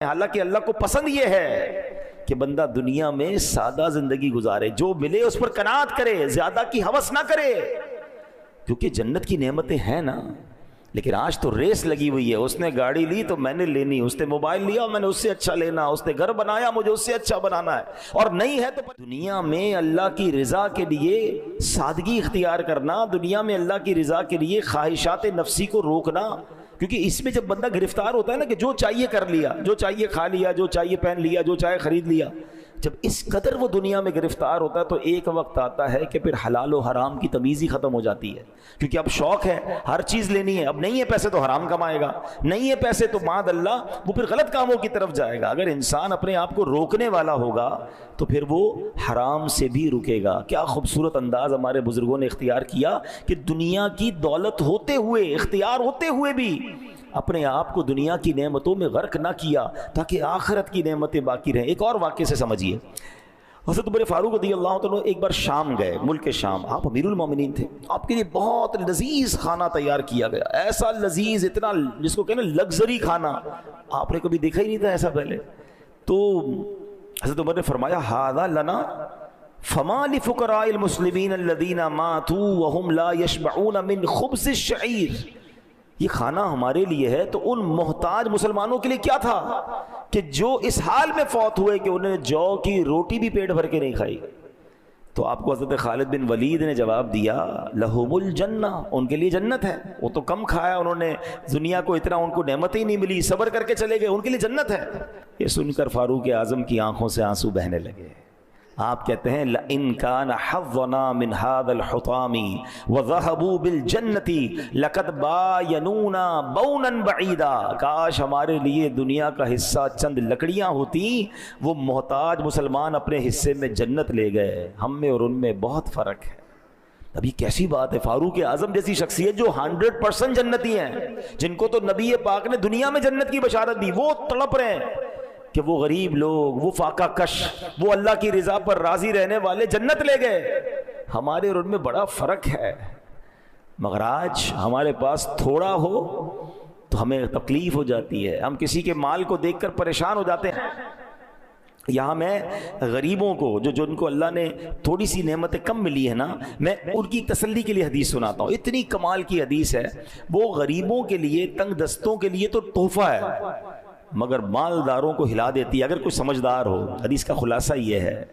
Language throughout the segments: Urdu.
حالانکہ اللہ کو پسند یہ ہے کہ بندہ دنیا میں سادہ زندگی گزارے، جو ملے اس پر قناعت کرے، زیادہ کی ہوس نہ کرے، کیونکہ جنت کی نعمتیں ہیں نا۔ لیکن آج تو ریس لگی ہوئی ہے، اس نے گاڑی لی تو میں نے لینی، اس نے موبائل لیا میں نے اس سے اچھا لینا، اس نے گھر بنایا مجھے اس سے اچھا بنانا ہے، اور نہیں ہے تو دنیا میں اللہ کی رضا کے لیے سادگی اختیار کرنا، دنیا میں اللہ کی رضا کے لیے خواہشات نفسی کو روکنا، کیونکہ اس میں جب بندہ گرفتار ہوتا ہے نا کہ جو چاہیے کر لیا، جو چاہیے کھا لیا، جو چاہیے پہن لیا، جو چاہے خرید لیا، جب اس قدر وہ دنیا میں گرفتار ہوتا ہے تو ایک وقت آتا ہے کہ پھر حلال و حرام کی تمیز ہی ختم ہو جاتی ہے، کیونکہ اب شوق ہے ہر چیز لینی ہے، اب نہیں ہے پیسے تو حرام کمائے گا، نہیں ہے پیسے تو معاذ اللہ وہ پھر غلط کاموں کی طرف جائے گا۔ اگر انسان اپنے آپ کو روکنے والا ہوگا تو پھر وہ حرام سے بھی رکے گا۔ کیا خوبصورت انداز ہمارے بزرگوں نے اختیار کیا کہ دنیا کی دولت ہوتے ہوئے، اختیار ہوتے ہوئے بھی اپنے آپ کو دنیا کی نعمتوں میں غرق نہ کیا تاکہ آخرت کی نعمتیں باقی رہیں۔ ایک اور واقعے سے سمجھیے، حضرت عمر فاروق رضی اللہ عنہ ایک بار شام گئے، ملک شام، آپ امیر المومنین تھے، آپ کے لیے بہت لذیذ کھانا تیار کیا گیا، ایسا لذیذ، اتنا جس کو کہنا لگژری کھانا، آپ نے کبھی دیکھا ہی نہیں تھا ایسا پہلے۔ تو حضرت عمر نے فرمایا ھذا لنا فما لفقراء المسلمین الذین ماتوا وهم لا یشبعون من خبز الشعیر، یہ کھانا ہمارے لیے ہے تو ان محتاج مسلمانوں کے لیے کیا تھا کہ جو اس حال میں فوت ہوئے کہ انہیں جو کی روٹی بھی پیٹ بھر کے نہیں کھائی۔ تو آپ کو حضرت خالد بن ولید نے جواب دیا لہم الجنہ، ان کے لیے جنت ہے، وہ تو کم کھایا انہوں نے، دنیا کو اتنا ان کو نعمتیں ہی نہیں ملی، صبر کر کے چلے گئے، ان کے لیے جنت ہے۔ یہ سن کر فاروق اعظم کی آنکھوں سے آنسو بہنے لگے۔ آپ کہتے ہیں لَإِن كَانَ حَظُّنَا مِنْ هَذَا الْحُطَامِ وَذَهَبُوا بِالْجَنَّةِ لَقَدْ بَايَنُونَا بَوْنًا بَعِيدًا، کاش ہمارے لیے دنیا کا حصہ چند لکڑیاں ہوتی، وہ محتاج مسلمان اپنے حصے میں جنت لے گئے، ہم میں اور ان میں بہت فرق ہے۔ اب یہ کیسی بات ہے، فاروق اعظم جیسی شخصیت جو 100% جنتی ہیں، جن کو تو نبی پاک نے دنیا میں جنت کی بشارت دی، وہ تڑپ رہے ہیں کہ وہ غریب لوگ، وہ فاقہ کش، وہ اللہ کی رضا پر راضی رہنے والے جنت لے گئے، ہمارے اور ان میں بڑا فرق ہے۔ مگر آج ہمارے پاس تھوڑا ہو تو ہمیں تکلیف ہو جاتی ہے، ہم کسی کے مال کو دیکھ کر پریشان ہو جاتے ہیں۔ یہاں میں غریبوں کو جو ان کو اللہ نے تھوڑی سی نعمتیں کم ملی ہے نا، میں ان کی تسلی کے لیے حدیث سناتا ہوں، اتنی کمال کی حدیث ہے، وہ غریبوں کے لیے، تنگ دستوں کے لیے تو تحفہ ہے مگر مالداروں کو ہلا دیتی ہے۔ اگر کوئی سمجھدار ہو، حدیث کا خلاصہ یہ ہے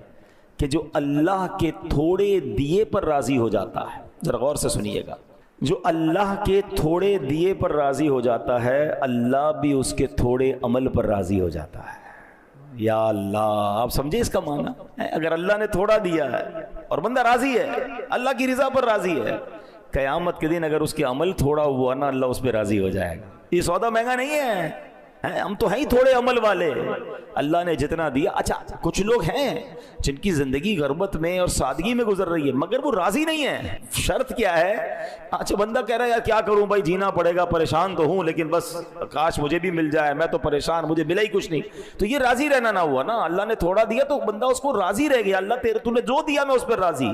کہ جو اللہ کے تھوڑے دیے پر راضی ہو جاتا ہے، ذرا غور سے سنیے گا، جو اللہ کے تھوڑے دیے پر راضی ہو جاتا ہے، اللہ بھی اس کے تھوڑے عمل پر راضی ہو جاتا ہے۔ یا اللہ، آپ سمجھے اس کا معنی؟ اگر اللہ نے تھوڑا دیا ہے اور بندہ راضی ہے، اللہ کی رضا پر راضی ہے، قیامت کے دن اگر اس کے عمل تھوڑا ہوا نا، اللہ اس پہ راضی ہو جائے گا۔ یہ سودا مہنگا نہیں ہے، ہم تو ہیں ہی تھوڑے عمل والے، اللہ نے جتنا دیا۔ اچھا، کچھ لوگ ہیں جن کی زندگی غربت میں اور سادگی میں گزر رہی ہے مگر وہ راضی نہیں ہے۔ شرط کیا ہے؟ اچھا، بندہ کہہ رہا ہے یار کیا کروں بھائی، جینا پڑے گا، پریشان تو ہوں لیکن بس کاش مجھے بھی مل جائے، میں تو پریشان، مجھے ملا ہی کچھ نہیں، تو یہ راضی رہنا نہ ہوا نا۔ اللہ نے تھوڑا دیا تو بندہ اس کو راضی رہ گیا، اللہ تو نے جو دیا میں اس پر راضی۔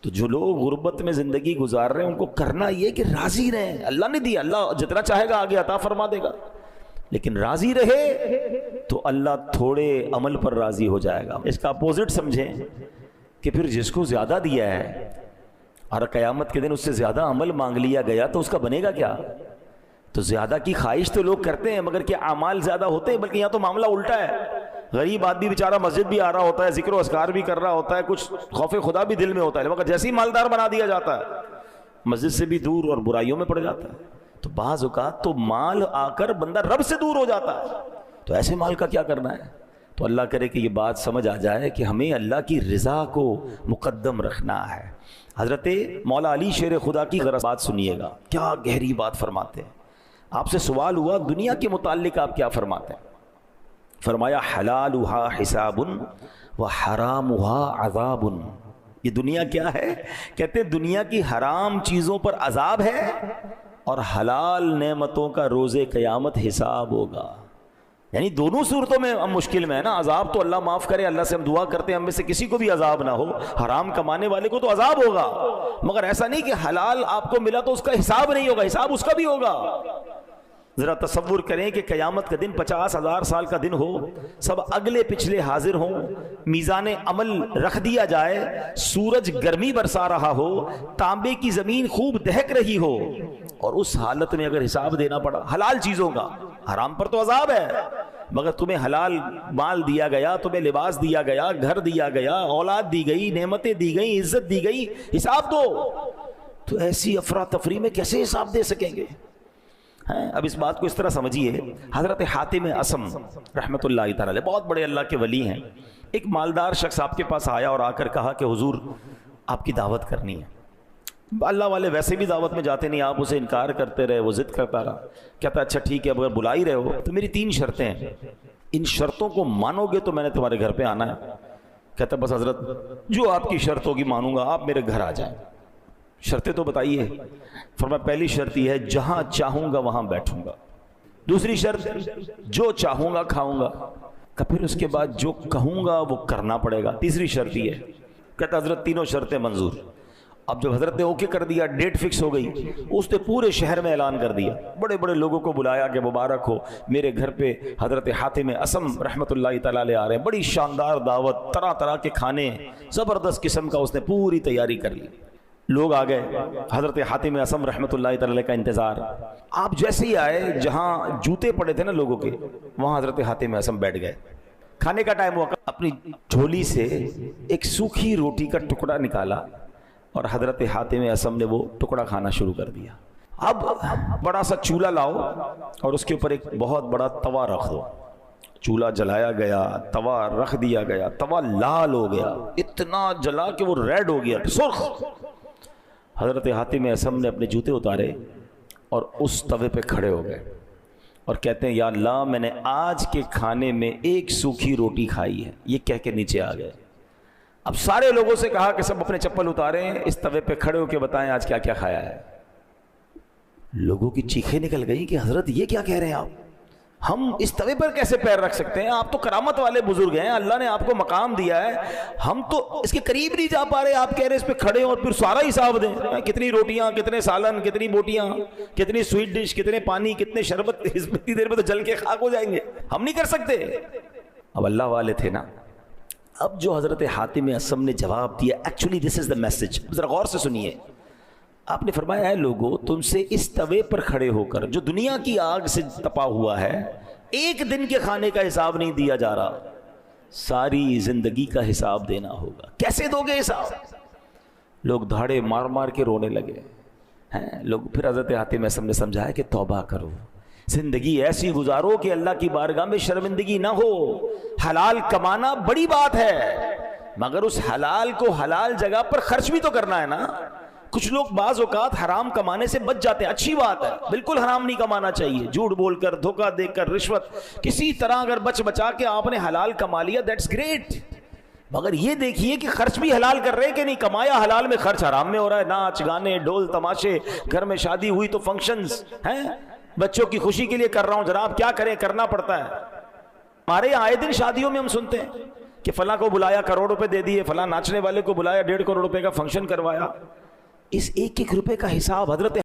تو جو لوگ غربت میں زندگی گزار رہے ہیں ان کو کرنا یہ کہ راضی رہیں، اللہ نے دیا، اللہ جتنا چاہے گا آگے عطا فرما دے گا، لیکن راضی رہے تو اللہ تھوڑے عمل پر راضی ہو جائے گا۔ اس کا اپوزٹ سمجھیں کہ پھر جس کو زیادہ دیا ہے اور قیامت کے دن اس سے زیادہ عمل مانگ لیا گیا تو اس کا بنے گا کیا؟ تو زیادہ کی خواہش تو لوگ کرتے ہیں مگر کیا اعمال زیادہ ہوتے ہیں؟ بلکہ یہاں تو معاملہ الٹا ہے، غریب آدمی بیچارہ مسجد بھی آ رہا ہوتا ہے، ذکر و اذکار بھی کر رہا ہوتا ہے، کچھ خوف خدا بھی دل میں ہوتا ہے، مگر جیسے ہی مالدار بنا دیا جاتا ہے مسجد سے بھی دور اور برائیوں میں پڑ جاتا ہے۔ تو بعض اوقات تو مال آ کر بندہ رب سے دور ہو جاتا ہے، تو ایسے مال کا کیا کرنا ہے؟ تو اللہ کرے کہ یہ بات سمجھ آ جائے کہ ہمیں اللہ کی رضا کو مقدم رکھنا ہے۔ حضرت مولا علی شیر خدا کی غرض بات سنیے گا، کیا گہری بات فرماتے ہیں۔ آپ سے سوال ہوا دنیا کے متعلق آپ کیا فرماتے ہیں؟ فرمایا حلالھا حساب و حرامھا عذاب۔ یہ دنیا کیا ہے؟ کہتے دنیا کی حرام چیزوں پر عذاب ہے اور حلال نعمتوں کا روز قیامت حساب ہوگا۔ یعنی دونوں صورتوں میں ہم مشکل میں ہے نا، عذاب تو اللہ معاف کرے، اللہ سے ہم دعا کرتے ہیں ہم میں سے کسی کو بھی عذاب نہ ہو، حرام کمانے والے کو تو عذاب ہوگا، مگر ایسا نہیں کہ حلال آپ کو ملا تو اس کا حساب نہیں ہوگا، حساب اس کا بھی ہوگا۔ ذرا تصور کریں کہ قیامت کا دن 50,000 سال کا دن ہو، سب اگلے پچھلے حاضر ہوں، میزان عمل رکھ دیا جائے، سورج گرمی برسا رہا ہو، تانبے کی زمین خوب دہک رہی ہو، اور اس حالت میں اگر حساب دینا پڑا حلال چیزوں کا، حرام پر تو عذاب ہے، مگر تمہیں حلال مال دیا گیا، تمہیں لباس دیا گیا، گھر دیا گیا، اولاد دی گئی، نعمتیں دی گئی، عزت دی گئی، حساب دو، تو ایسی افراتفری میں کیسے حساب دے سکیں گے؟ اب اس بات کو اس طرح سمجھیے، حضرت حاتم اصم رحمۃ اللہ تعالی بہت بڑے اللہ کے ولی ہیں، ایک مالدار شخص آپ کے پاس آیا اور آ کر کہا کہ حضور آپ کی دعوت کرنی ہے۔ اللہ والے ویسے بھی دعوت میں جاتے نہیں، آپ اسے انکار کرتے رہے، وہ ضد کرتا رہا، کہتا اچھا ٹھیک ہے اب اگر بلا ہی رہے ہو تو میری 3 شرطیں ہیں، ان شرطوں کو مانو گے تو میں نے تمہارے گھر پہ آنا ہے۔ کہتا بس حضرت جو آپ کی شرط ہوگی مانوں گا، آپ میرے گھر آ جائیں۔ شرطیں تو بتائیے۔ فرمایا پہلی شرط یہ ہے جہاں چاہوں گا وہاں بیٹھوں گا، دوسری شرط جو چاہوں گا کھاؤں گا، پھر اس کے بعد جو کہوں گا وہ کرنا پڑے گا، تیسری شرط یہ ہے۔ کہتا حضرت تینوں شرطیں منظور۔ اب جب حضرت نے اوکے کر دیا، ڈیٹ فکس ہو گئی، اس نے پورے شہر میں اعلان کر دیا، بڑے بڑے لوگوں کو بلایا کہ مبارک ہو، میرے گھر پہ حضرت حاتم اصم رحمۃ اللہ تعالی علیہ آ رہے ہیں، بڑی شاندار دعوت، طرح طرح کے کھانے، زبردست قسم کا، اس نے پوری تیاری کر لی۔ لوگ آ گئے، حضرت حاتم اصم رحمۃ اللہ تعالی کا انتظار۔ آپ جیسے ہی آئے، جہاں جوتے پڑے تھے نا لوگوں کے، وہاں حضرت حاتم اصم بیٹھ گئے۔ کھانے کا ٹائم ہوا، اپنی جھولی سے ایک سوکھی روٹی کا ٹکڑا نکالا اور حضرت حاتم اصم نے وہ ٹکڑا کھانا شروع کر دیا۔ اب بڑا سا چولہا لاؤ اور اس کے اوپر ایک بہت بڑا توا رکھ دو۔ چولہا جلایا گیا، توا رکھ دیا گیا، توا لال ہو گیا، اتنا جلا کہ وہ ریڈ ہو گیا، سرخ۔ حضرت حاتم اصم نے اپنے جوتے اتارے اور اس توے پہ کھڑے ہو گئے اور کہتے ہیں یا اللہ میں نے آج کے کھانے میں ایک سوکھی روٹی کھائی ہے، یہ کہہ کے نیچے آ گئے۔ اب سارے لوگوں سے کہا کہ سب اپنے چپل اتاریں، اس توے پہ کھڑے ہو کے بتائیں آج کیا کیا کھایا ہے۔ لوگوں کی چیخیں نکل گئی کہ حضرت یہ کیا کہہ رہے ہیں آپ، ہم اس توے پر کیسے پیر رکھ سکتے ہیں، آپ تو کرامت والے بزرگ ہیں، اللہ نے آپ کو مقام دیا ہے، ہم تو اس کے قریب نہیں جا پا رہے، آپ کہہ رہے اس پہ کھڑے ہوں اور پھر سارا حساب دیں، کتنی روٹیاں، کتنے سالن، کتنی بوٹیاں، کتنی سویٹ ڈش، کتنے پانی، کتنے شربت، اتنی دیر میں تو جل کے خاک ہو جائیں گے، ہم نہیں کر سکتے۔ اب اللہ والے تھے نا۔ اب جو حضرت حاتم اصم نے جواب دیا، actually this is the message, ذرا غور سے سنیے۔ آپ نے فرمایا اے لوگو، تم سے اس توے پر کھڑے ہو کر جو دنیا کی آگ سے تپا ہوا ہے، ایک دن کے کھانے کا حساب نہیں دیا جا رہا، ساری زندگی کا حساب دینا ہوگا۔ کیسے دو گے حساب؟ لوگ دھاڑے مار مار کے رونے لگے ہیں لوگ۔ پھر حضرت حاتم اصم نے سمجھایا کہ توبہ کرو، زندگی ایسی گزارو کہ اللہ کی بارگاہ میں شرمندگی نہ ہو۔ حلال کمانا بڑی بات ہے، مگر اس حلال کو حلال جگہ پر خرچ بھی تو کرنا ہے نا۔ کچھ لوگ بعض اوقات حرام کمانے سے بچ جاتے ہیں، اچھی بات ہے، بالکل حرام نہیں کمانا چاہیے، جھوٹ بول کر، دھوکہ دے کر، رشوت، کسی طرح اگر بچ بچا کے آپ نے حلال کما لیا، دیٹس گریٹ، مگر یہ دیکھیے کہ خرچ بھی حلال کر رہے کہ نہیں، کمایا حلال میں، خرچ حرام میں ہو رہا ہے، ناچ گانے، ڈول تماشے، گھر میں شادی ہوئی تو فنکشنز ہیں، بچوں کی خوشی کے لیے کر رہا ہوں جناب، کیا کریں، کرنا پڑتا ہے۔ ہمارے یہاں آئے دن شادیوں میں ہم سنتے ہیں کہ فلاں کو بلایا، کروڑ روپے دے دیے، فلاں ناچنے والے کو بلایا، 1.5 کروڑ روپے کا فنکشن کروایا۔ اس ایک ایک روپے کا حساب حضرت